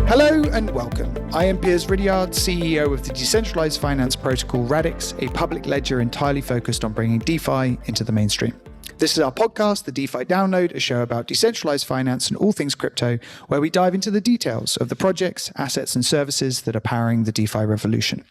Hello and welcome. I am Piers Ridyard, CEO of the decentralized finance protocol Radix, a public ledger entirely focused on bringing DeFi into the mainstream. This is our podcast, The DeFi Download, a show about decentralized finance and all things crypto, where we dive into the details of the projects, assets, and services that are powering the DeFi revolution.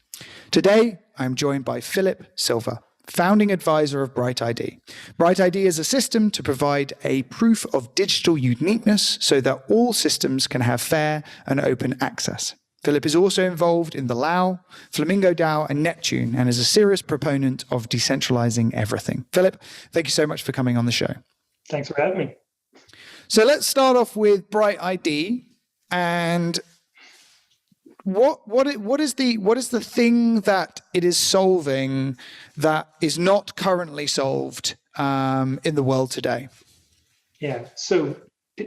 Today, I'm joined by Philip Silva, founding advisor of BrightID. BrightID is a system to provide a proof of digital uniqueness so that all systems can have fair and open access. Philip is also involved in the DAO, Flamingo DAO, and Neptune, and is a serious proponent of decentralizing everything. Philip, thank you so much for coming on the show. Thanks for having me. So let's start off with BrightID. And what is the thing that it is solving that is not currently solved in the world today? Yeah, so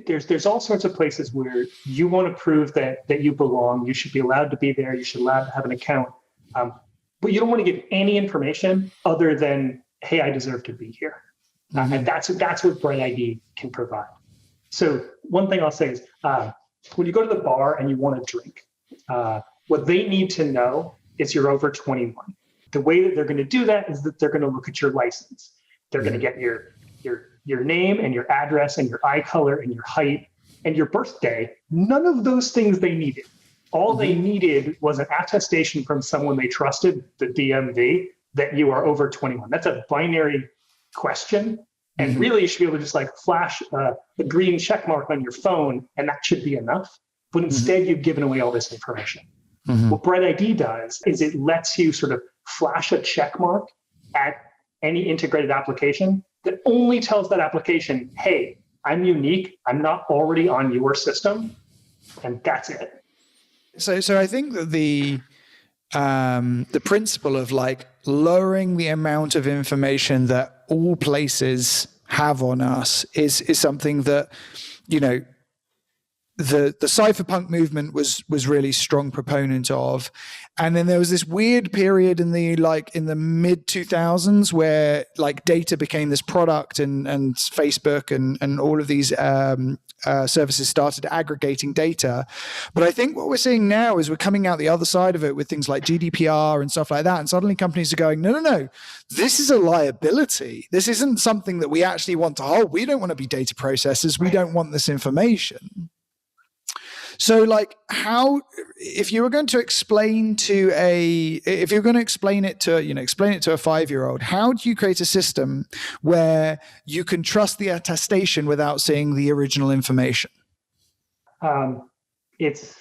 there's all sorts of places where you want to prove that you belong. You should be allowed to be there. You should be allowed to have an account, but you don't want to give any information other than, hey, I deserve to be here. And that's what BrightID can provide. So one thing I'll say is when you go to the bar and you want to drink, what they need to know is you're over 21. The way that they're going to do that is that they're going to look at your license. They're going to get your name and your address and your eye color and your height and your birthday. None of those things they needed. All they needed was an attestation from someone they trusted, the DMV, that you are over 21. That's a binary question. And really you should be able to just like flash the green check mark on your phone and that should be enough. But instead you've given away all this information. What BrightID does is it lets you sort of flash a check mark at any integrated application that only tells that application, hey, I'm unique, I'm not already on your system, and that's it. So I think that the principle of like lowering the amount of information that all places have on us is something that, you know, the cypherpunk movement was really strong proponent of. And then there was this weird period in the mid 2000s where like data became this product and Facebook and all of these services started aggregating data. But I think what we're seeing now is we're coming out the other side of it with things like GDPR and stuff like that. And suddenly companies are going, no, this is a liability. This isn't something that we actually want to hold. We don't want to be data processors. We don't want this information. So like if you were going to explain it to a 5-year-old, how do you create a system where you can trust the attestation without seeing the original information? It's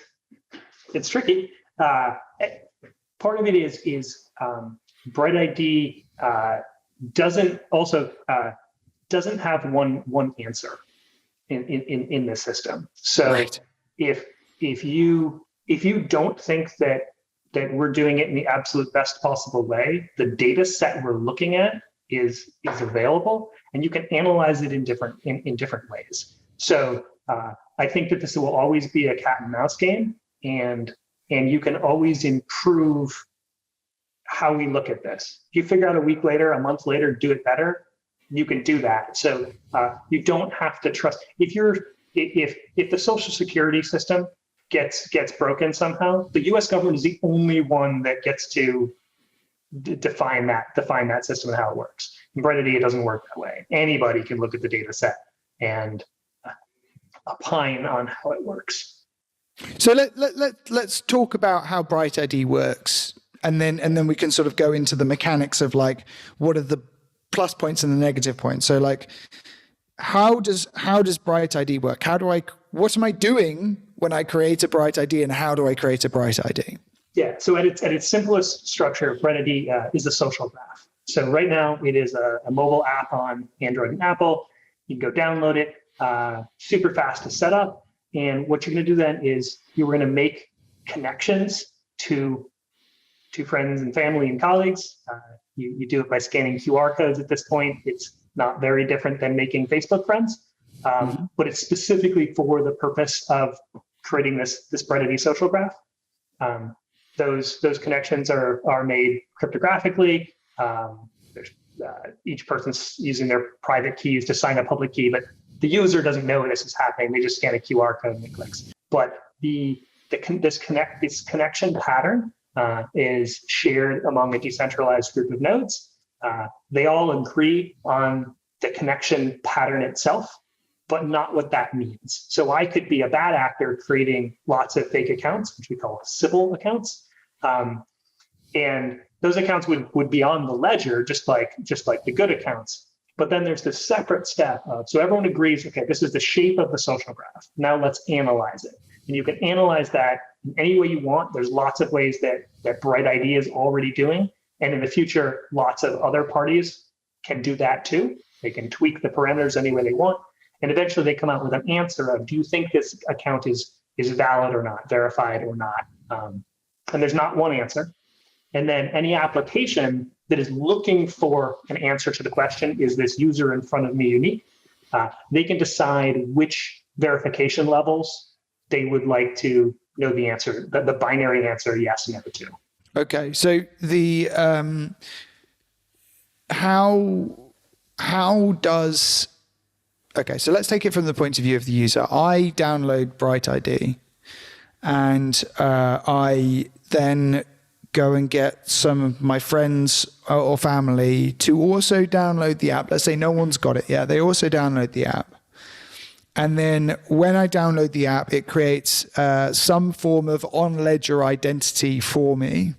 tricky. Part of it is BrightID doesn't have one answer in this system. So right. If you don't think that we're doing it in the absolute best possible way, the data set we're looking at is available, and you can analyze it in different ways. So I think that this will always be a cat and mouse game, and you can always improve how we look at this. If you figure out a week later, a month later, do it better, you can do that. So you don't have to trust. If the Social Security system gets broken somehow, the U.S. government is the only one that gets to define that system and how it works. In BrightID, it doesn't work that way. Anybody can look at the data set and opine on how it works. So let's talk about how BrightID works, and then we can sort of go into the mechanics of like what are the plus points and the negative points. So like, how does BrightID work? What am I doing when I create a BrightID, and how do I create a BrightID? Yeah, so at its simplest structure, BrightID is a social graph. So right now it is a mobile app on Android and Apple. You can go download it, super fast to set up. And what you're going to do then is you're going to make connections to friends and family and colleagues. You do it by scanning QR codes at this point. It's not very different than making Facebook friends, but it's specifically for the purpose of creating this BrightID social graph. Those connections are made cryptographically. Each person's using their private keys to sign a public key, but the user doesn't know this is happening. They just scan a QR code and it clicks. But the this connection pattern is shared among a decentralized group of nodes. They all agree on the connection pattern itself, but not what that means. So I could be a bad actor creating lots of fake accounts, which we call Sybil accounts. And those accounts would be on the ledger, just like the good accounts. But then there's this separate step of, so everyone agrees, okay, this is the shape of the social graph. Now let's analyze it. And you can analyze that in any way you want. There's lots of ways that BrightID is already doing. And in the future, lots of other parties can do that too. They can tweak the parameters any way they want. And eventually they come out with an answer of, do you think this account is valid or not, verified or not? And there's not one answer. And then any application that is looking for an answer to the question, is this user in front of me unique? They can decide which verification levels they would like to know the answer, the binary answer, yes, no to. Okay, so the how does, okay, so let's take it from the point of view of the user. I download BrightID, and I then go and get some of my friends or family to also download the app. Let's say no one's got it yet. They also download the app. And then when I download the app, it creates some form of on-ledger identity for me.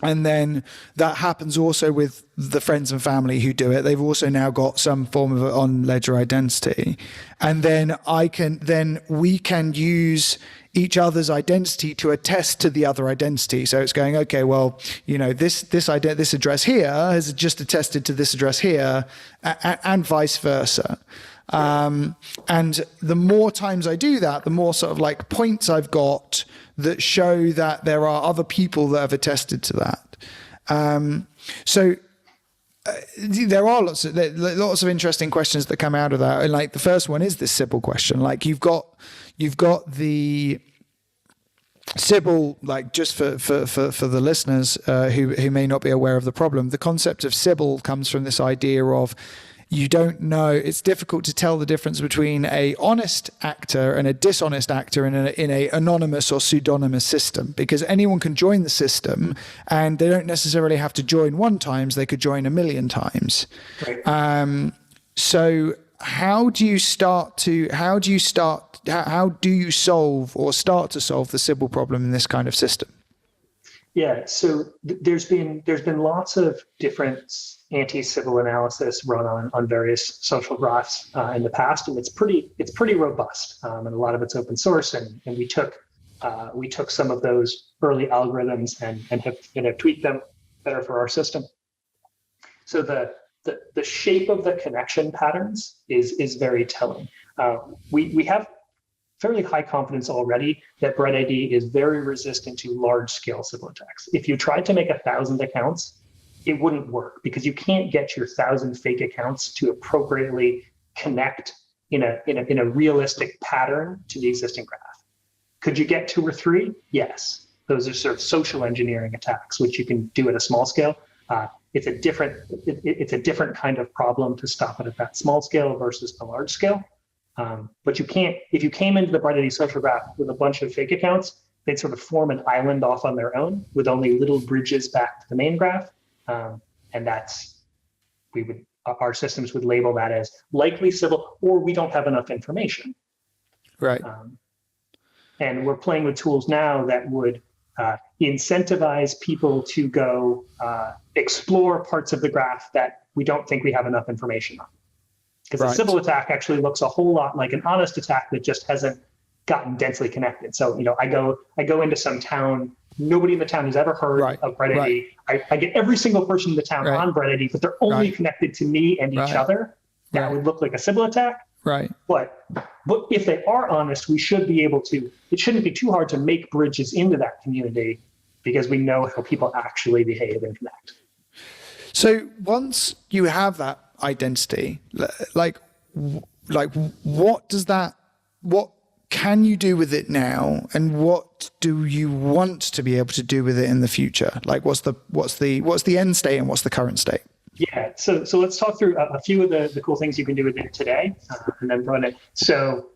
And then that happens also with the friends and family who do it. They've also now got some form of on-ledger identity. And then we can use each other's identity to attest to the other identity. So it's going, okay, well, you know, this address here has just attested to this address here, and vice versa. And the more times I do that, the more sort of like points I've got that show that there are other people that have attested to that. There are lots of interesting questions that come out of that. And like the first one is this Sybil question. Like you've got the Sybil, like just for the listeners who may not be aware of the problem, the concept of Sybil comes from this idea of, you don't know, it's difficult to tell the difference between a honest actor and a dishonest actor in a anonymous or pseudonymous system, because anyone can join the system and they don't necessarily have to join one times, they could join 1,000,000 times. Right. So how do you solve or start to solve the Sybil problem in this kind of system? Yeah, so there's been lots of different anti-Sybil analysis run on various social graphs in the past, and it's pretty robust, and a lot of it's open source, and we took some of those early algorithms and have tweaked them better for our system. So the shape of the connection patterns is very telling. We have fairly high confidence already that BrightID is very resistant to large-scale Sybil attacks. If you tried to make 1,000 accounts, it wouldn't work, because you can't get your 1,000 fake accounts to appropriately connect in a realistic pattern to the existing graph. Could you get 2 or 3? Yes. Those are sort of social engineering attacks, which you can do at a small scale. It's a different kind of problem to stop it at that small scale versus the large scale. But you can't, if you came into the BrightID social graph with a bunch of fake accounts, they'd sort of form an island off on their own with only little bridges back to the main graph. And our systems would label that as likely Sybil, or we don't have enough information. Right. And we're playing with tools now that would incentivize people to go explore parts of the graph that we don't think we have enough information on. Because a Sybil attack actually looks a whole lot like an honest attack that just hasn't gotten densely connected. So, you know, I go into some town, nobody in the town has ever heard of BrightID. I get every single person in the town on BrightID, but they're only connected to me and each other. That would look like a Sybil attack. Right. But if they are honest, we should be able to, it shouldn't be too hard to make bridges into that community, because we know how people actually behave and connect. So once you have that identity, like what can you do with it now, and what do you want to be able to do with it in the future? Like what's the end state and what's the current state? Yeah, so let's talk through a few of the cool things you can do with it today, and then run it. So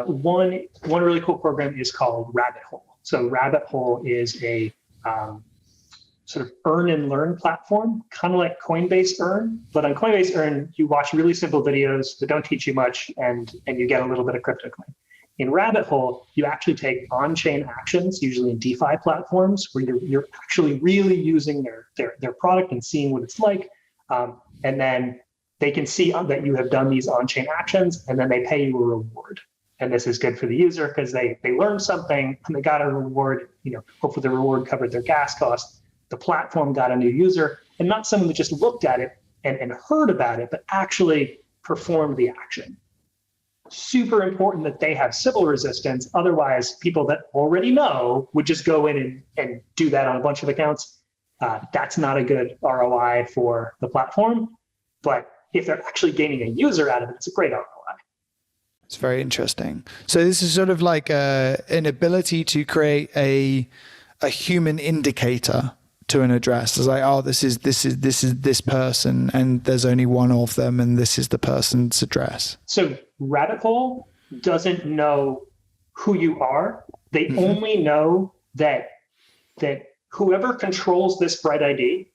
one really cool program is called RabbitHole. So RabbitHole is a sort of earn and learn platform, kind of like Coinbase Earn. But on Coinbase Earn, you watch really simple videos that don't teach you much, and you get a little bit of crypto coin. In RabbitHole, you actually take on-chain actions, usually in DeFi platforms, where you're actually really using their product and seeing what it's like. And then they can see that you have done these on-chain actions, and then they pay you a reward. And this is good for the user because they learned something and they got a reward. Hopefully the reward covered their gas costs. The platform got a new user, and not someone that just looked at it and heard about it, but actually performed the action. Super important that they have Sybil resistance. Otherwise, people that already know would just go in and do that on a bunch of accounts. That's not a good ROI for the platform. But if they're actually gaining a user out of it, it's a great ROI. It's very interesting. So this is sort of like an ability to create a human indicator to an address. It's like, oh, this is this person, and there's only one of them, and this is the person's address. So RabbitHole doesn't know who you are. They only know that whoever controls this BrightID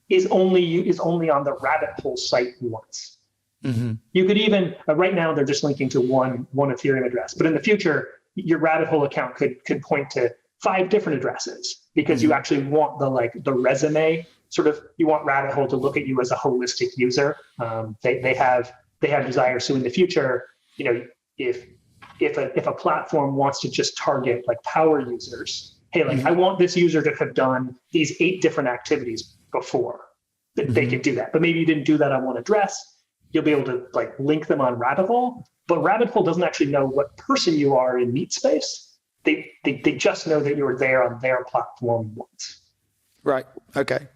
is only on the RabbitHole site once. You could even right now they're just linking to one Ethereum address, but in the future your RabbitHole account could point to 5 different addresses because you actually want the resume sort of. You want RabbitHole to look at you as a holistic user. They have desire. So in the future, if a platform wants to just target like power users. Hey, I want this user to have done these 8 different activities before. They can do that. But maybe you didn't do that on one address. You'll be able to link them on RabbitHole. But RabbitHole doesn't actually know what person you are in meat space. They just know that you were there on their platform once. Right. Okay.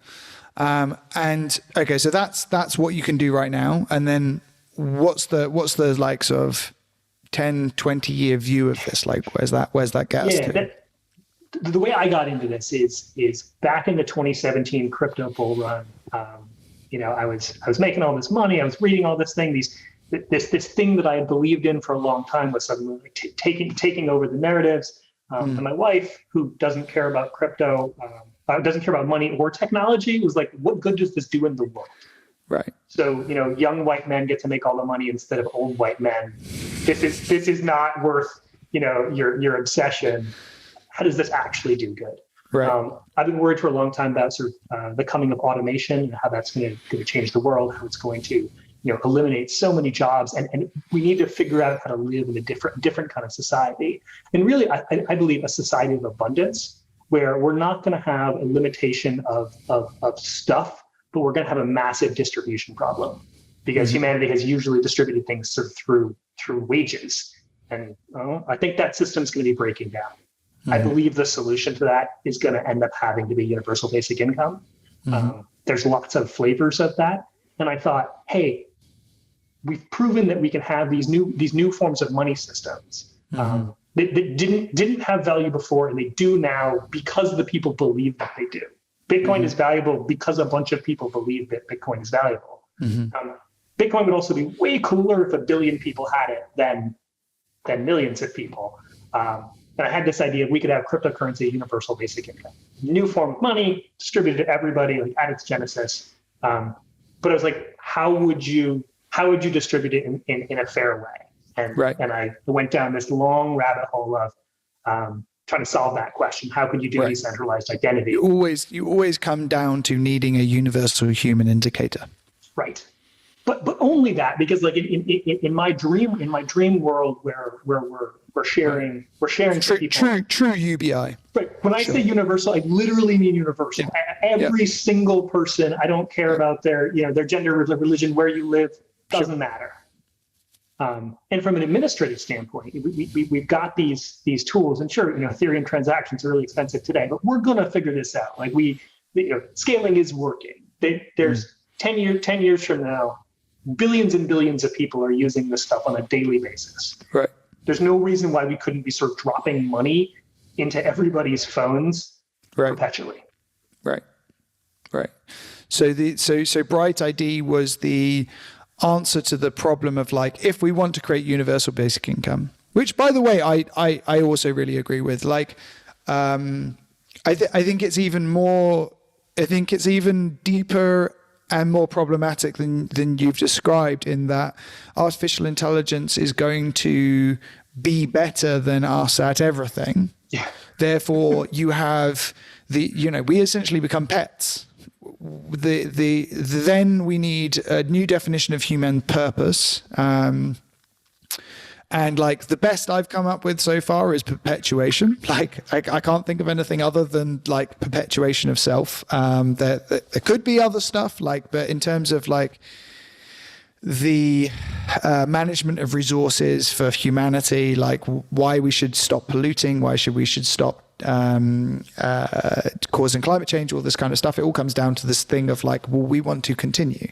So that's what you can do right now. And then what's the sort of 10, 20 year view of this? Where's that get us to? The way I got into this is back in the 2017 crypto bull run. I was making all this money. I was reading all this thing. This thing that I had believed in for a long time was suddenly taking over the narratives. And my wife, who doesn't care about crypto, doesn't care about money or technology, was like, "What good does this do in the world?" Right. So young white men get to make all the money instead of old white men. This is not worth your obsession. How does this actually do good? Right. I've been worried for a long time about sort of the coming of automation and how that's going to change the world, how it's going to eliminate so many jobs, and we need to figure out how to live in a different kind of society. And really, I believe a society of abundance where we're not going to have a limitation of stuff, but we're going to have a massive distribution problem because humanity has usually distributed things sort of through wages, and I think that system's going to be breaking down. I believe the solution to that is going to end up having to be universal basic income. There's lots of flavors of that. And I thought, hey, we've proven that we can have these new forms of money systems that didn't have value before, and they do now because the people believe that they do. Bitcoin is valuable because a bunch of people believe that Bitcoin is valuable. Bitcoin would also be way cooler if 1 billion people had it than millions of people. And I had this idea we could have cryptocurrency, universal basic income, new form of money distributed to everybody, at its genesis. But I was like, how would you distribute it in a fair way? And I went down this long rabbit hole of trying to solve that question. How could you do decentralized identity? You always come down to needing a universal human indicator. Right. But only that, because in my dream world where we're sharing true UBI. Right. When I say universal, I literally mean universal. Every single person, I don't care about their gender, religion, where you live, doesn't matter. And from an administrative standpoint, we've got these tools, and sure, Ethereum transactions are really expensive today, but we're going to figure this out. Scaling is working. There's 10 years from now, billions and billions of people are using this stuff on a daily basis. Right. There's no reason why we couldn't be sort of dropping money into everybody's phones perpetually. Right. So BrightID was the answer to the problem of like, if we want to create universal basic income, which by the way, I also really agree with. Like, I think it's even more, I think it's even deeper and more problematic than you've described, in that artificial intelligence is going to be better than us at everything. Yeah. Therefore, you have we essentially become pets. Then we need a new definition of human purpose. And like the best I've come up with so far is perpetuation. Like I can't think of anything other than like perpetuation of self. There could be other stuff, like, but in terms of like the management of resources for humanity, like why we should stop polluting, why we should stop causing climate change, all this kind of stuff, it all comes down to this thing of like, well, we want to continue.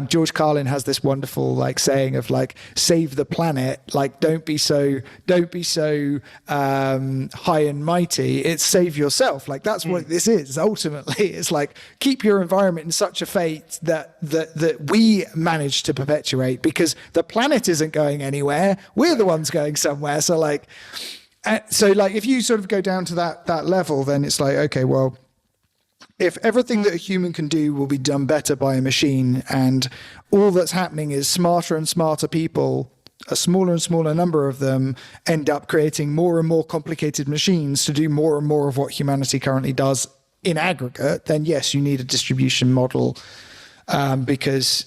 George Carlin has this wonderful like saying of like, save the planet, like don't be so high and mighty, it's save yourself. Like that's what this is ultimately. It's like, keep your environment in such a fate that we manage to perpetuate, because the planet isn't going anywhere, we're the ones going somewhere. So like, if you sort of go down to that level, then it's like, okay, well, if everything that a human can do will be done better by a machine, and all that's happening is smarter and smarter people, a smaller and smaller number of them, end up creating more and more complicated machines to do more and more of what humanity currently does in aggregate, then yes, you need a distribution model, because,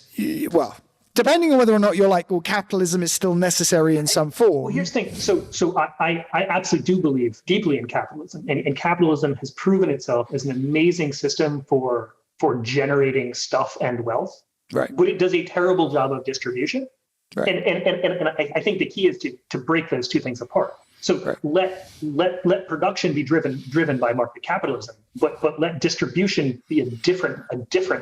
well, depending on whether or not you're like, well, capitalism is still necessary in some form. Well, here's the thing. So I absolutely do believe deeply in capitalism, and capitalism has proven itself as an amazing system for generating stuff and wealth. Right. But it does a terrible job of distribution. Right. And I think the key is to break those two things apart. So let production be driven by market capitalism, but let distribution be a different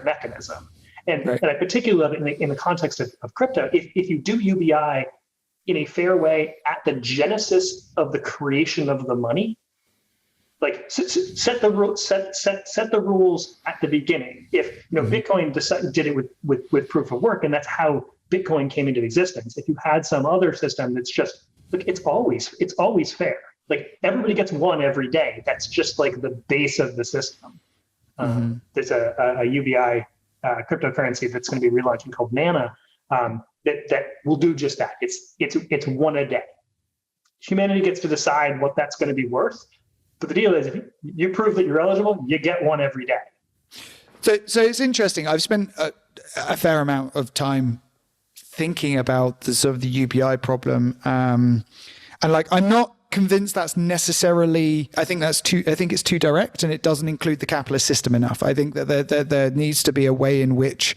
mechanism. And I particularly love it in the context of crypto. If you do UBI in a fair way at the genesis of the creation of the money, like set the rules at the beginning. If Bitcoin did it with proof of work, and that's how Bitcoin came into existence. If you had some other system that's just like, it's always fair. Like everybody gets one every day. That's just like the base of the system. There's a UBI. Cryptocurrency that's going to be relaunching called Mana, that will do just that. It's one a day. Humanity gets to decide what that's going to be worth, but the deal is, if you prove that you're eligible, you get one every day. So it's interesting. I've spent a fair amount of time thinking about the sort of the UBI problem, and like I'm not convinced that's necessarily, I think it's too direct, and it doesn't include the capitalist system enough. I think that there needs to be a way in which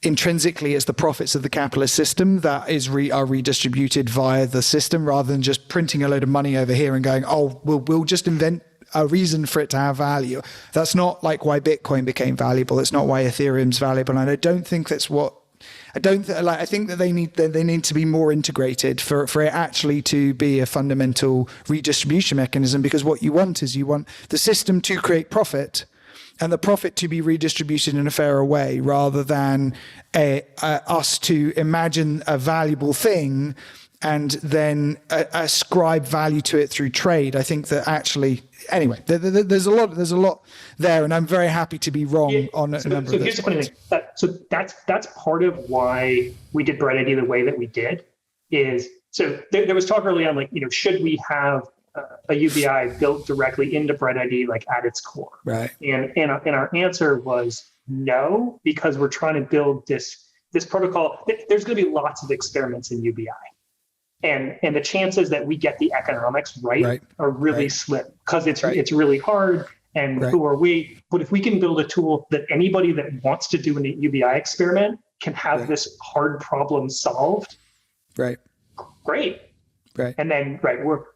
intrinsically it's the profits of the capitalist system that are redistributed via the system, rather than just printing a load of money over here and going, oh, we'll just invent a reason for it to have value. That's not like why Bitcoin became valuable. It's not why Ethereum's valuable. And I don't think that's what I think that they need to be more integrated for it actually to be a fundamental redistribution mechanism, because what you want is the system to create profit, and the profit to be redistributed in a fairer way, rather than us to imagine a valuable thing and then ascribe value to it through trade. I think that actually, anyway, there's a lot there, and I'm very happy to be wrong on a number of those. So here's the funny thing. So that's part of why we did BrightID the way that we did. So there was talk early on, like, should we have a UBI built directly into BrightID, like at its core? Right. And our answer was no, because we're trying to build this protocol. There's going to be lots of experiments in UBI. And the chances that we get the economics right are really slim, because it's really hard. And who are we? But if we can build a tool that anybody that wants to do an UBI experiment can have this hard problem solved, great. Right. And then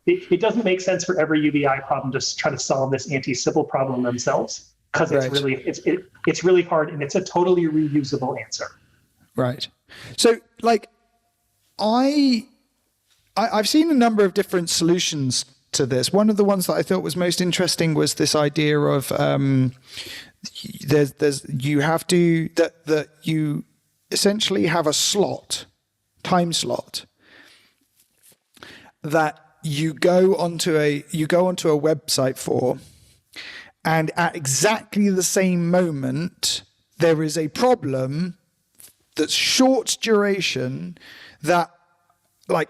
it doesn't make sense for every UBI problem to try to solve this anti-Sybil problem themselves, because it's really hard, and it's a totally reusable answer. Right. So like I've seen a number of different solutions to this. One of the ones that I thought was most interesting was this idea of you have to that you essentially have a time slot that you go onto a website for, and at exactly the same moment there is a problem that's short duration that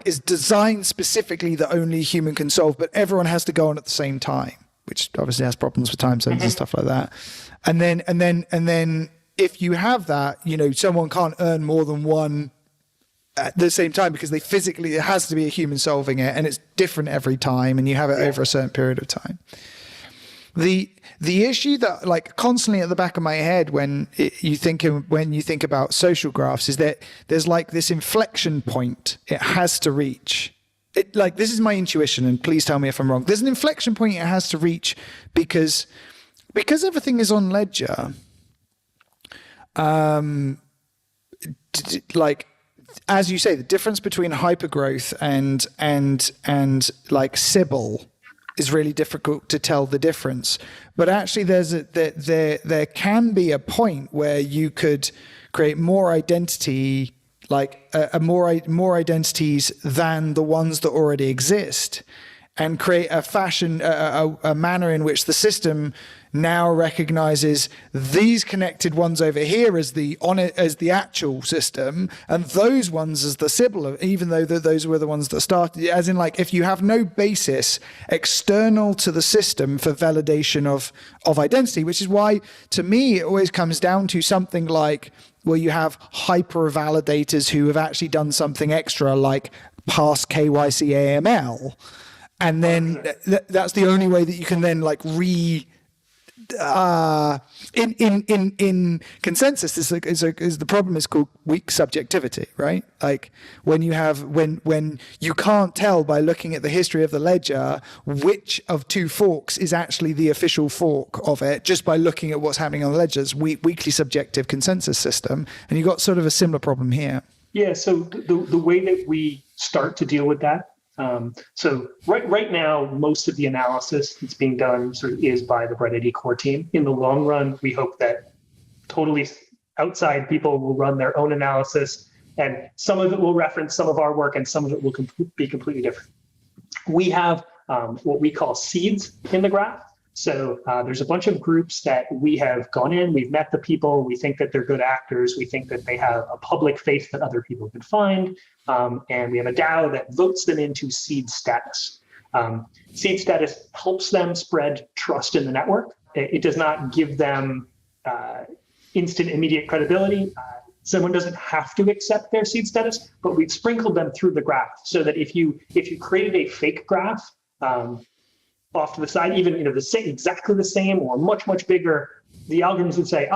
is designed specifically that only a human can solve, but everyone has to go on at the same time, which obviously has problems with time zones and stuff like that. And then if you have that, someone can't earn more than one at the same time because it has to be a human solving it, and it's different every time, and you have it over a certain period of time. The issue that constantly at the back of my head when you think about social graphs is that there's this inflection point it has to reach. This is my intuition, and please tell me if I'm wrong. There's an inflection point it has to reach because everything is on ledger. As you say, the difference between hypergrowth and Sybil is really difficult to tell the difference. But actually, there can be a point where you could create more identity, more identities than the ones that already exist, and create a manner in which the system now recognizes these connected ones over here as the actual system, and those ones as the Sybil, even though those were the ones that started. As in, if you have no basis external to the system for validation of identity, which is why, to me, it always comes down to something where you have hyper validators who have actually done something extra, like pass KYC AML. And then that's the only way that you can then in consensus is the problem is called weak subjectivity, right? When you can't tell by looking at the history of the ledger which of two forks is actually the official fork of it, just by looking at what's happening on the ledgers, weakly subjective consensus system, and you've got sort of a similar problem here. Yeah. So the way that we start to deal with that. So right now, most of the analysis that's being done is by the BrightID core team. In the long run, we hope that totally outside people will run their own analysis, and some of it will reference some of our work, and some of it will be completely different. We have what we call seeds in the graph. So there's a bunch of groups that we have gone in, we've met the people, we think that they're good actors, we think that they have a public faith that other people can find, and we have a DAO that votes them into seed status. Seed status helps them spread trust in the network. It does not give them instant, immediate credibility. Someone doesn't have to accept their seed status, but we've sprinkled them through the graph so that if you created a fake graph, off to the side, even exactly the same or much bigger, the algorithms would say,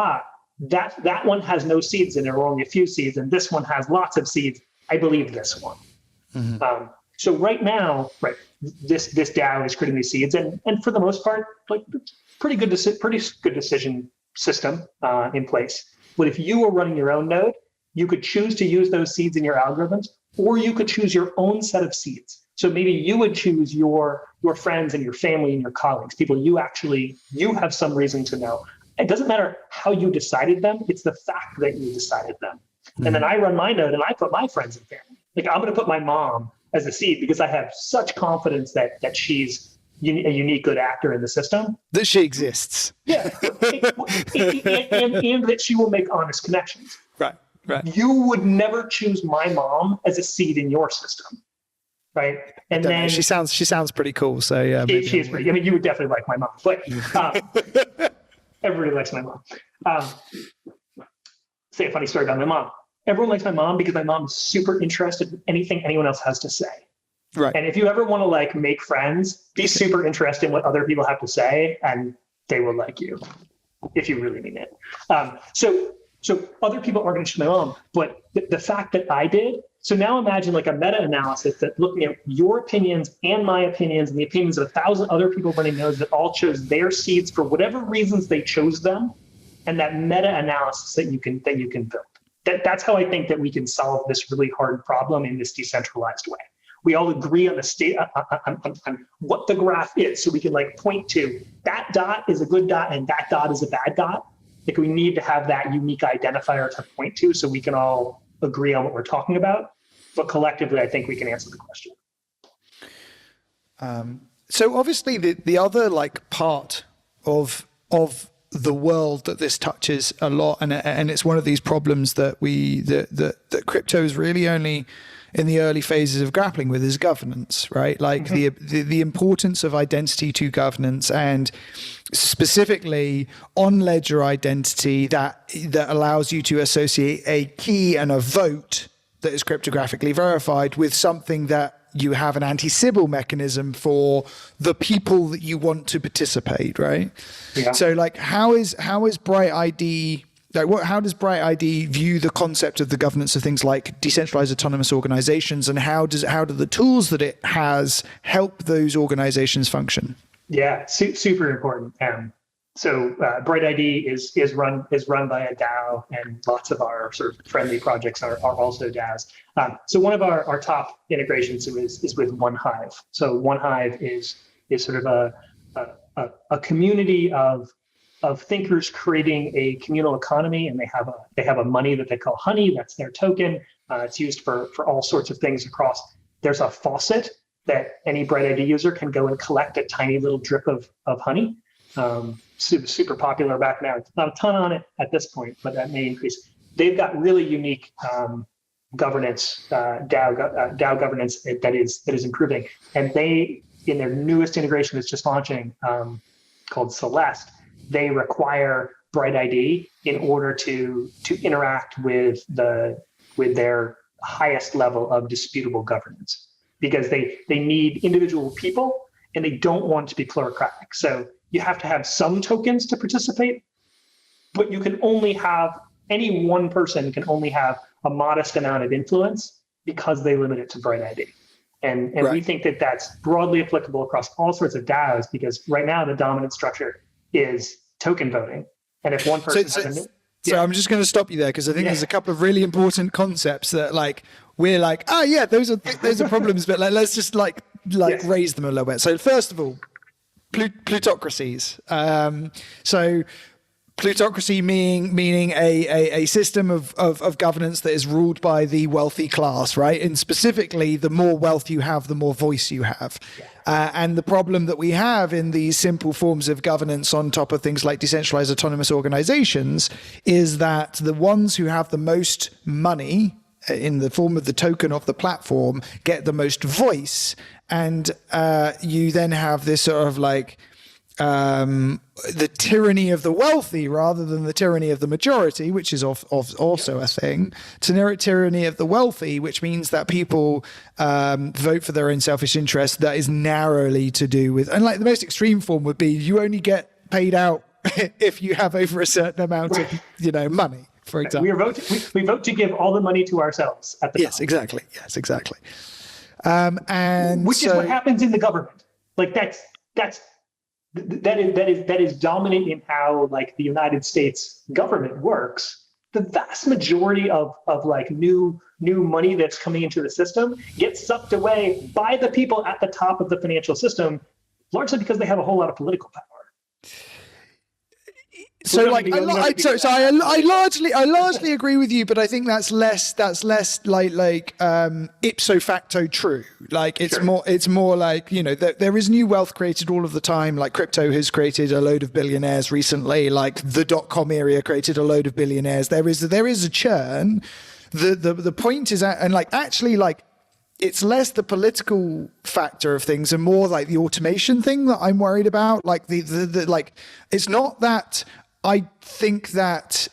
that one has no seeds and there are only a few seeds, and this one has lots of seeds. I believe this one. Mm-hmm. So right now, this DAO is creating these seeds, and for the most part, pretty good decision system in place. But if you were running your own node, you could choose to use those seeds in your algorithms, or you could choose your own set of seeds. So maybe you would choose your friends and your family and your colleagues, people you have some reason to know. It doesn't matter how you decided them, it's the fact that you decided them. Mm-hmm. And then I run my node and I put my friends and family. I'm going to put my mom as a seed because I have such confidence that she's a unique good actor in the system. That she exists. Yeah. and that she will make honest connections. Right. You would never choose my mom as a seed in your system. Right. And then she sounds pretty cool. So yeah, she is pretty. I mean, you would definitely like my mom, but everybody likes my mom. Say a funny story about my mom. Everyone likes my mom because my mom is super interested in anything anyone else has to say. Right. And if you ever want to make friends, be super interested in what other people have to say, and they will like you if you really mean it. So other people aren't going to choose my mom, but the fact that I did. So now imagine a meta-analysis that looking at your opinions and my opinions and the opinions of 1,000 other people running nodes that all chose their seeds for whatever reasons they chose them, and that meta-analysis that you can build. That's how I think that we can solve this really hard problem in this decentralized way. we all agree on the state on what the graph is, so we can like point to that dot is a good dot and that dot is a bad dot. Like we need to have that unique identifier to point to so we can all agree on what we're talking about. But collectively, I think we can answer the question. So obviously the other like part of the world that this touches a lot, and it's one of these problems that that crypto is really only in the early phases of grappling with, is governance, right? Like the importance of identity to governance, and specifically on ledger identity that allows you to associate a key and a vote that is cryptographically verified with something that you have an anti-Sybil mechanism for the people that you want to participate, right? Yeah. So like, how is BrightID, like how does BrightID view the concept of the governance of things like decentralized autonomous organizations, and how do the tools that it has help those organizations function? Yeah, super important. So BrightID is run by a DAO, and lots of our sort of friendly projects are also DAOs. So one of our top integrations is with OneHive. So OneHive is sort of a community of thinkers creating a communal economy, and they have a money that they call honey. That's their token. It's used for all sorts of things across. There's a faucet that any BrightID user can go and collect a tiny little drip of honey. Super popular back now. It's not a ton on it at this point, but that may increase. They've got really unique governance, DAO governance that is improving. And they, in their newest integration that's just launching, called Celeste, they require BrightID in order to interact with their highest level of disputable governance, because they need individual people and they don't want it to be plutocratic. So you have to have some tokens to participate, but you can only have, any one person can only have a modest amount of influence because they limit it to BrightID. And right. We think that that's broadly applicable across all sorts of DAOs, because right now the dominant structure is token voting. And if one person So I'm just going to stop you there, because I think there's a couple of really important concepts that like we're like, oh yeah, those are problems, but like, let's just like raise them a little bit. So first of all, plutocracies. So plutocracy meaning a system of governance that is ruled by the wealthy class, right? And specifically, the more wealth you have, the more voice you have. And the problem that we have in these simple forms of governance on top of things like decentralized autonomous organizations is that the ones who have the most money in the form of the token of the platform get the most voice. And you then have this sort of like the tyranny of the wealthy rather than the tyranny of the majority, which is also a thing. Tyranny of the wealthy, which means that people vote for their own selfish interest, that is narrowly to do with, and like the most extreme form would be you only get paid out if you have over a certain amount of money, for example. We vote to give all the money to ourselves at the top. Exactly. Yes, exactly. And which is what happens in the government. Like that is dominant in how like the United States government works. The vast majority of like new money that's coming into the system gets sucked away by the people at the top of the financial system, largely because they have a whole lot of political power. So like, I largely agree with you, but I think that's less like ipso facto true. Like it's more like, there is new wealth created all of the time. Like crypto has created a load of billionaires recently. Like the .com area created a load of billionaires. There is a churn. The point is, and like actually like, it's less the political factor of things and more like the automation thing that I'm worried about. Like the like, it's not that I think that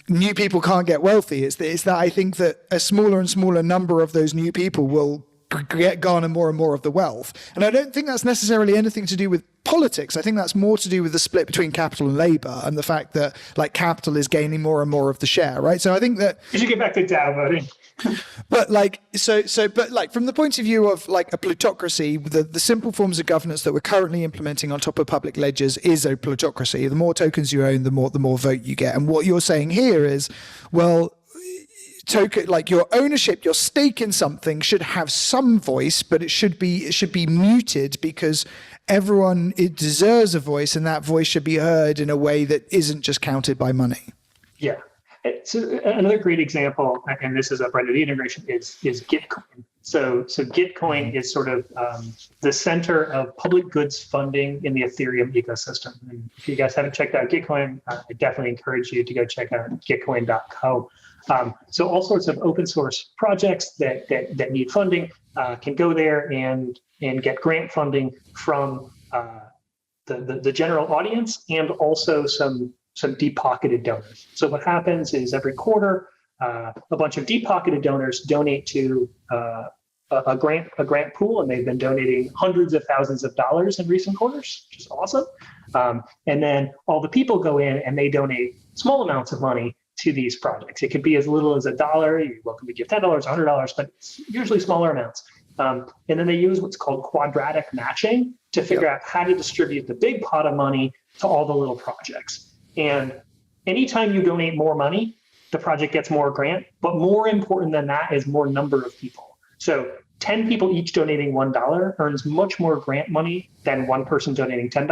new people can't get wealthy. It's that I think that a smaller and smaller number of those new people will garner more and more of the wealth. And I don't think that's necessarily anything to do with politics. I think that's more to do with the split between capital and labor and the fact that like capital is gaining more and more of the share, right? So I think that you should get back to DAO voting. But like, but like from the point of view of like a plutocracy, the simple forms of governance that we're currently implementing on top of public ledgers is a plutocracy. The more tokens you own, the more vote you get. And what you're saying here is, well, token, like your ownership, your stake in something should have some voice, but it should be muted because everyone, it deserves a voice, and that voice should be heard in a way that isn't just counted by money. Yeah. So another great example, and this is a BrightID integration, is Gitcoin. So Gitcoin is sort of the center of public goods funding in the Ethereum ecosystem. And if you guys haven't checked out Gitcoin, I definitely encourage you to go check out gitcoin.co. So all sorts of open source projects that need funding can go there and get grant funding from the general audience, and also some deep-pocketed donors. So what happens is every quarter, a bunch of deep-pocketed donors donate to a grant pool, and they've been donating hundreds of thousands of dollars in recent quarters, which is awesome. And then all the people go in and they donate small amounts of money to these projects. It could be as little as $1. You're welcome to give $10, $100, but it's usually smaller amounts. And then they use what's called quadratic matching to figure out how to distribute the big pot of money to all the little projects. And anytime you donate more money, the project gets more grant, but more important than that is more number of people. So 10 people each donating $1 earns much more grant money than one person donating $10.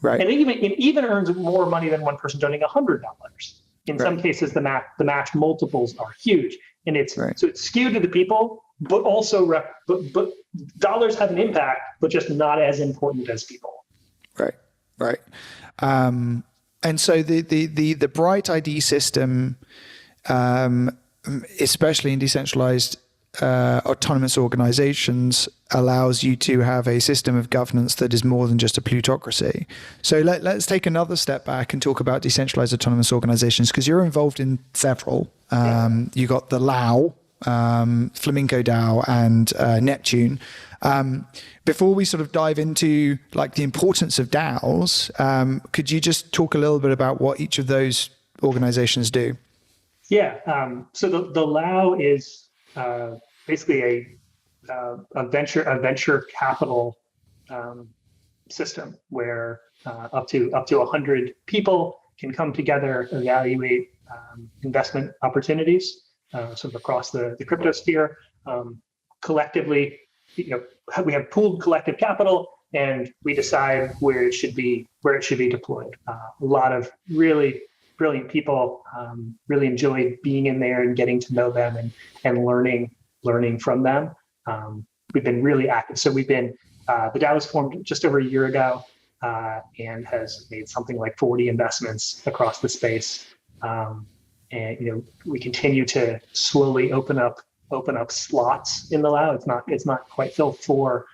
Right. And it even earns more money than one person donating $100. In some cases, the match multiples are huge. And so it's skewed to the people, but also but dollars have an impact, but just not as important as people. Right. And so the BrightID system, especially in decentralized autonomous organizations, allows you to have a system of governance that is more than just a plutocracy. So let's take another step back and talk about decentralized autonomous organizations, because you're involved in several. You got the LAO, Flamingo DAO, and Neptune. Before we sort of dive into like the importance of DAOs, could you just talk a little bit about what each of those organizations do? Yeah. So the LAO is basically a venture capital system where up to 100 people can come together, evaluate investment opportunities sort of across the crypto sphere. Collectively, we have pooled collective capital, and we decide where it should be deployed. A lot of really brilliant people really enjoy being in there and getting to know them and learning from them. We've been really active. So we've been the DAO was formed just over a year ago and has made something like 40 investments across the space. And we continue to slowly open up slots in the LAO. It's not quite filled for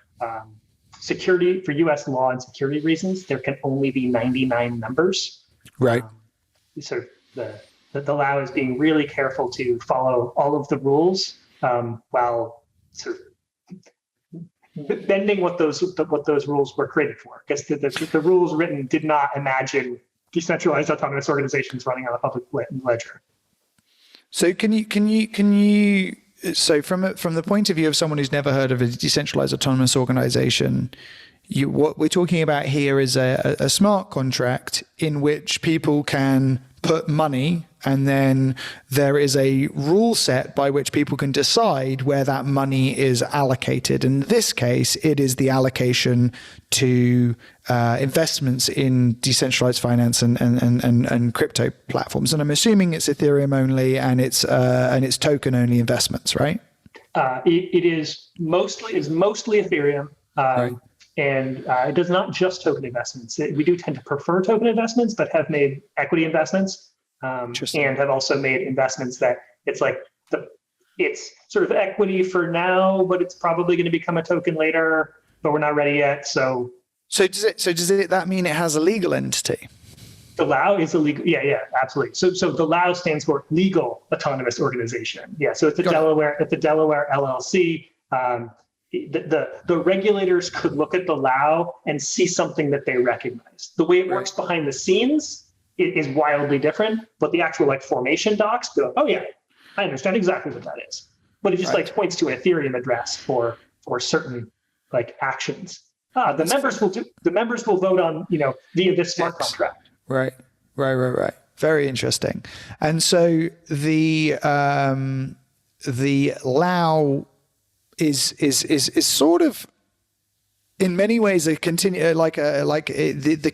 security, for U.S. law and security reasons. There can only be 99 members. Right. So the LAO is being really careful to follow all of the rules while sort of bending what those rules were created for. Because the rules written did not imagine decentralized autonomous organizations running on a public ledger. So can you so from the point of view of someone who's never heard of a decentralized autonomous organization, what we're talking about here is a smart contract in which people can put money, and then there is a rule set by which people can decide where that money is allocated. In this case, it is the allocation to investments in decentralized finance and crypto platforms. And I'm assuming it's Ethereum only, and it's token only investments, right? It is mostly Ethereum. Right. And it does not just token investments. We do tend to prefer token investments, but have made equity investments and have also made investments that it's like it's sort of equity for now, but it's probably going to become a token later, but we're not ready yet. So does that mean it has a legal entity? The LAO is a legal, yeah, absolutely. So the LAO stands for Legal Autonomous Organization. Yeah, so it's a Delaware LLC. The regulators could look at the LAO and see something that they recognize. The way it works behind the scenes is wildly different, but the actual formation docs go, oh yeah, I understand exactly what that is. But it just points to an Ethereum address for certain actions. The members will vote on via this smart contract. Right. Very interesting. And so the Lao is sort of, in many ways, the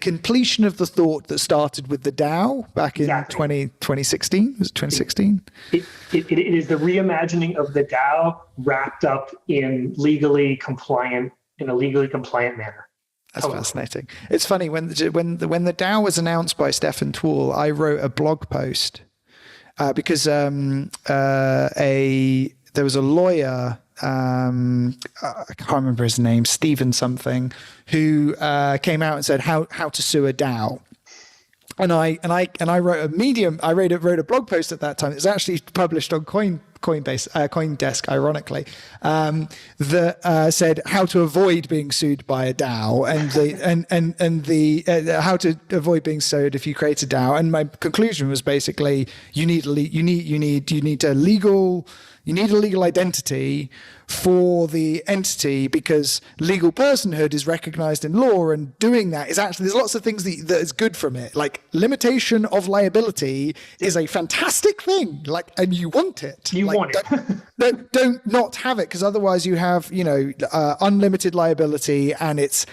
completion of the thought that started with the DAO back in 2016. Was it 2016? It is the reimagining of the DAO wrapped up in a legally compliant manner. That's fascinating. It's funny when the DAO was announced by Stefan Twall, I wrote a blog post because there was a lawyer. I can't remember his name, Stephen something, who came out and said how to sue a DAO. And I wrote a Medium. I wrote a blog post at that time. It's actually published on CoinDesk, ironically, that said how to avoid being sued by a DAO and the how to avoid being sued if you create a DAO. And my conclusion was basically you need a legal identity for the entity, because legal personhood is recognized in law, and doing that is actually, there's lots of things that is good from it. Like limitation of liability is a fantastic thing, and you want it. Don't not have it, because otherwise you have, unlimited liability, and it's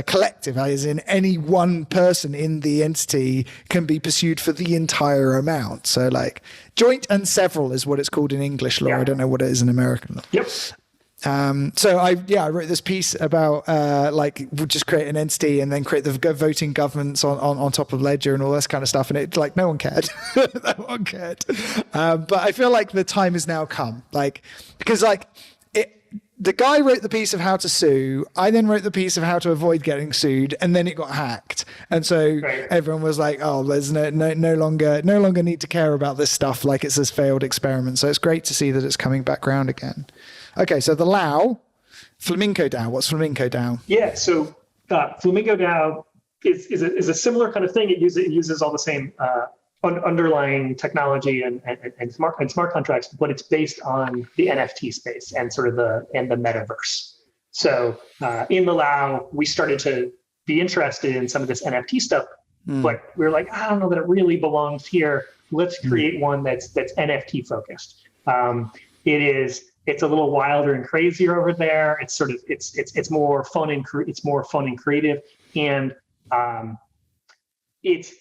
collective, as in any one person in the entity can be pursued for the entire amount. So joint and several is what it's called in English law. Yeah. I don't know what it is in American law. Yep. So I wrote this piece about we'll just create an entity and then create the voting governments on top of Ledger and all this kind of stuff, and it no one cared. No one cared. But I feel like the time has now come, because the guy wrote the piece of how to sue. I then wrote the piece of how to avoid getting sued, and then it got hacked. And so everyone was like, "Oh, there's no longer need to care about this stuff. It's this failed experiment." So it's great to see that it's coming back around again. Okay, so the Lao, Flamingo DAO. What's Flamingo DAO? Yeah, so Flamingo DAO is a similar kind of thing. It uses all the same underlying technology and smart contracts, but it's based on the NFT space and sort of the metaverse. So in the Lao, we started to be interested in some of this NFT stuff, but we were like, I don't know that it really belongs here. Let's create one that's NFT focused. It's a little wilder and crazier over there. It's sort of it's more fun and creative, and it's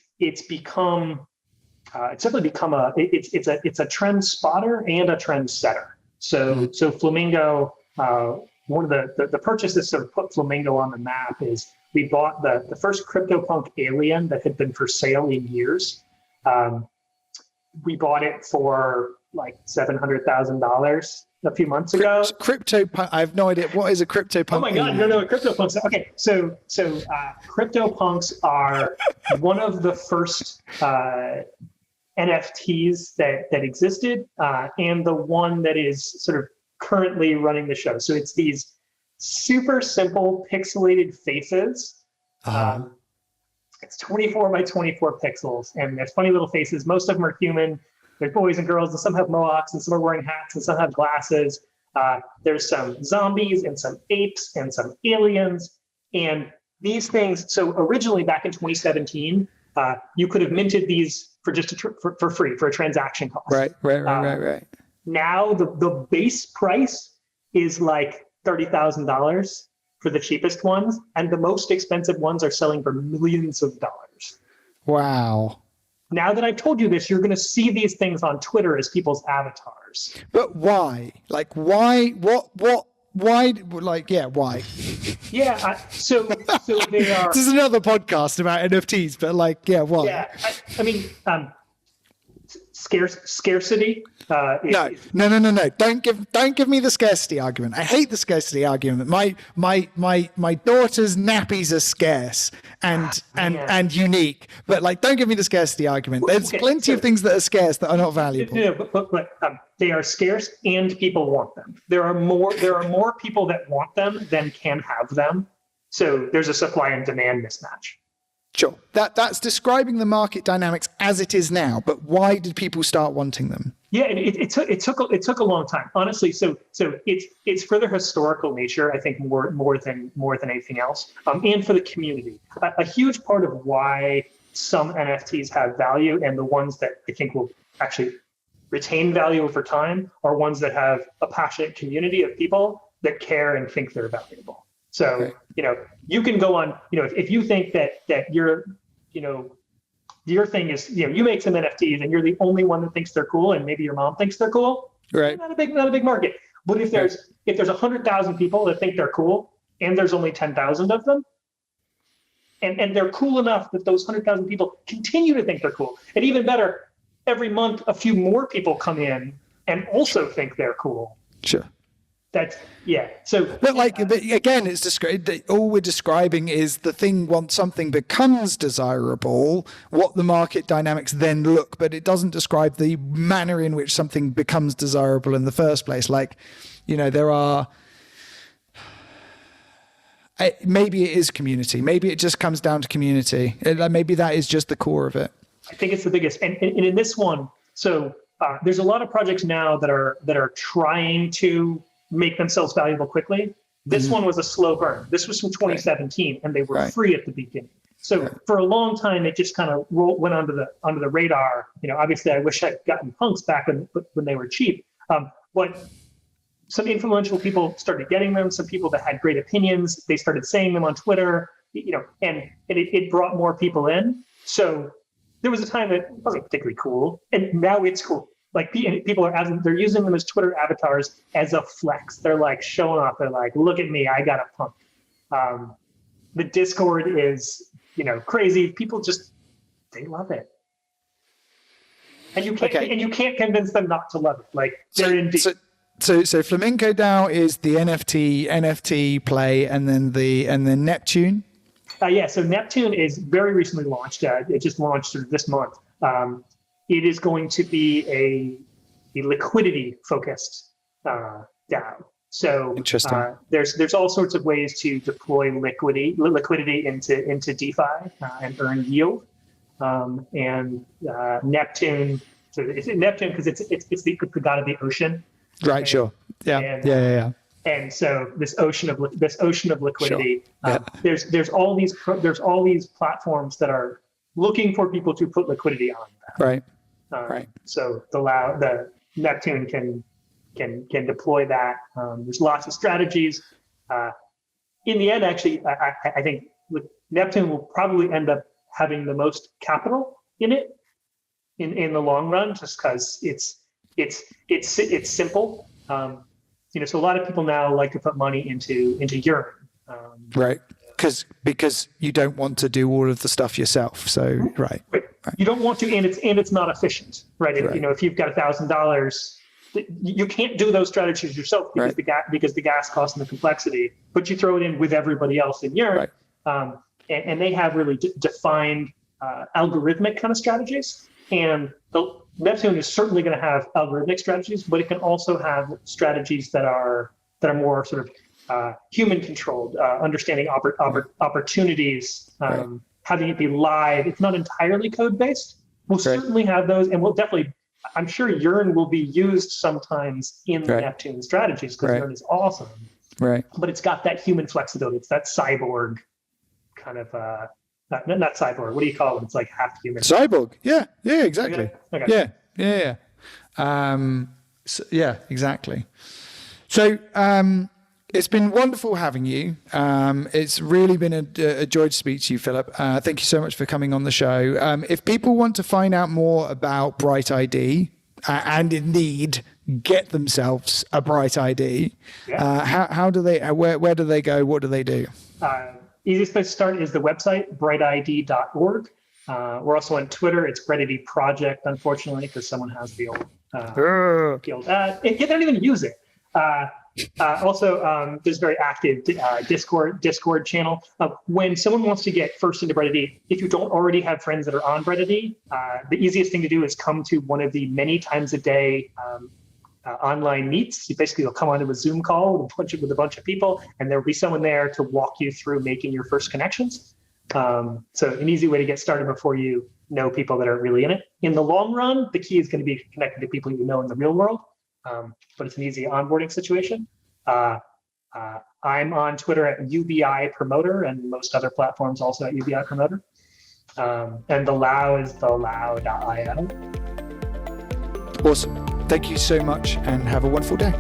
definitely become it's a trend spotter and a trend setter. So Flamingo, one of the purchases that sort of put Flamingo on the map is we bought the first CryptoPunk alien that had been for sale in years. We bought it for $700,000 a few months ago. CryptoPunk, I have no idea. What is a CryptoPunk? Oh my God, no, CryptoPunks. Okay, so CryptoPunks are one of the first NFTs that existed, and the one that is sort of currently running the show. So it's these super simple pixelated faces. It's 24 by 24 pixels, and they're funny little faces. Most of them are human. There's boys and girls, and some have mohawks, and some are wearing hats, and some have glasses. There's some zombies and some apes and some aliens. And these things, so originally back in 2017, you could have minted these for just for free, for a transaction cost. Right. Now the base price is $30,000 for the cheapest ones, and the most expensive ones are selling for millions of dollars. Wow. Now that I've told you this, you're going to see these things on Twitter as people's avatars. But why? Why? What? Why? Why? Yeah. So they are. This is another podcast about NFTs, but why? Yeah. I mean, scarcity. No. Don't give me the scarcity argument. I hate the scarcity argument. My daughter's nappies are scarce and unique, but don't give me the scarcity argument. There's plenty of things that are scarce that are not valuable. No, but they are scarce and people want them. There are more people that want them than can have them. So there's a supply and demand mismatch. Sure. That's describing the market dynamics as it is now, but why did people start wanting them? Yeah, and it took a long time, honestly. So it's for their historical nature, I think, more than anything else, and for the community. A huge part of why some NFTs have value, and the ones that I think will actually retain value over time are ones that have a passionate community of people that care and think they're valuable. So, you can go on, if you think that you're, your thing is, you make some NFTs and you're the only one that thinks they're cool, and maybe your mom thinks they're cool. Right. Not a big market. But if there's 100,000 people that think they're cool and there's only 10,000 of them, and they're cool enough that those 100,000 people continue to think they're cool, and even better, every month a few more people come in and also think they're cool. Sure. That's So, but again, it's described. All we're describing is the thing. Once something becomes desirable, what the market dynamics then look. But it doesn't describe the manner in which something becomes desirable in the first place. There are. Maybe it is community. Maybe it just comes down to community. Maybe that is just the core of it. I think it's the biggest. And in this one, there's a lot of projects now that are trying to make themselves valuable quickly. This one was a slow burn. This was from 2017, and they were free at the beginning. So for a long time, it just kind of went under the radar. Obviously, I wish I'd gotten punks back when they were cheap. But some influential people started getting them. Some people that had great opinions, they started saying them on Twitter. And it brought more people in. So there was a time that wasn't particularly cool, and now it's cool. People they're using them as Twitter avatars as a flex. They're like showing off. They're like, look at me, I got a pump. The Discord is, crazy. People they love it. And you can't convince them not to love it. They're in deep. So Flamingo DAO is the NFT play, and then Neptune. So Neptune is very recently launched. It just launched sort of this month. It is going to be a liquidity-focused DAO. So interesting. There's all sorts of ways to deploy liquidity into DeFi and earn yield. And Neptune, so it's Neptune because it's the god of the ocean. Right. And, sure. Yeah. Yeah. And so this ocean of liquidity. Sure. There's all these platforms that are looking for people to put liquidity on that. Right. So the Neptune can deploy that. There's lots of strategies. In the end, actually, I think Neptune will probably end up having the most capital in it in the long run, just because it's simple. So a lot of people now like to put money into Yearn. Right. Because you don't want to do all of the stuff yourself. So right. You don't want to, and it's not efficient, right? If you've got $1,000, you can't do those strategies yourself because the gas cost and the complexity. But you throw it in with everybody else in Yearn, and they have really defined algorithmic kind of strategies. And the Neptune is certainly going to have algorithmic strategies, but it can also have strategies that are more sort of human controlled, understanding opportunities, having it be live. It's not entirely code based. We'll certainly have those, and we'll definitely, I'm sure Yearn will be used sometimes in the Neptune strategies because Yearn is awesome. Right. But it's got that human flexibility. It's that cyborg kind of, not cyborg. What do you call it? It's like half human. Cyborg. Yeah. Yeah. Exactly. Okay. Yeah. Yeah. Exactly. So, it's been wonderful having you. It's really been a joy to speak to you, Philip. Thank you so much for coming on the show. If people want to find out more about BrightID and indeed get themselves a BrightID, how do they? Where do they go? What do they do? Easiest place to start is the website brightid.org. We're also on Twitter. It's BrightID Project, unfortunately, because someone has the old they don't even use it. Also, there's very active Discord channel. When someone wants to get first into BrightID, if you don't already have friends that are on BrightID, the easiest thing to do is come to one of the many times a day online meets. You'll come onto a Zoom call with a bunch of people, and there'll be someone there to walk you through making your first connections. So an easy way to get started before you know people that are really in it. In the long run, the key is going to be connected to people you know in the real world. But it's an easy onboarding situation. I'm on Twitter at UBI Promoter, and most other platforms also at UBI Promoter. And the LAO is the lao.io. Awesome. Thank you so much and have a wonderful day.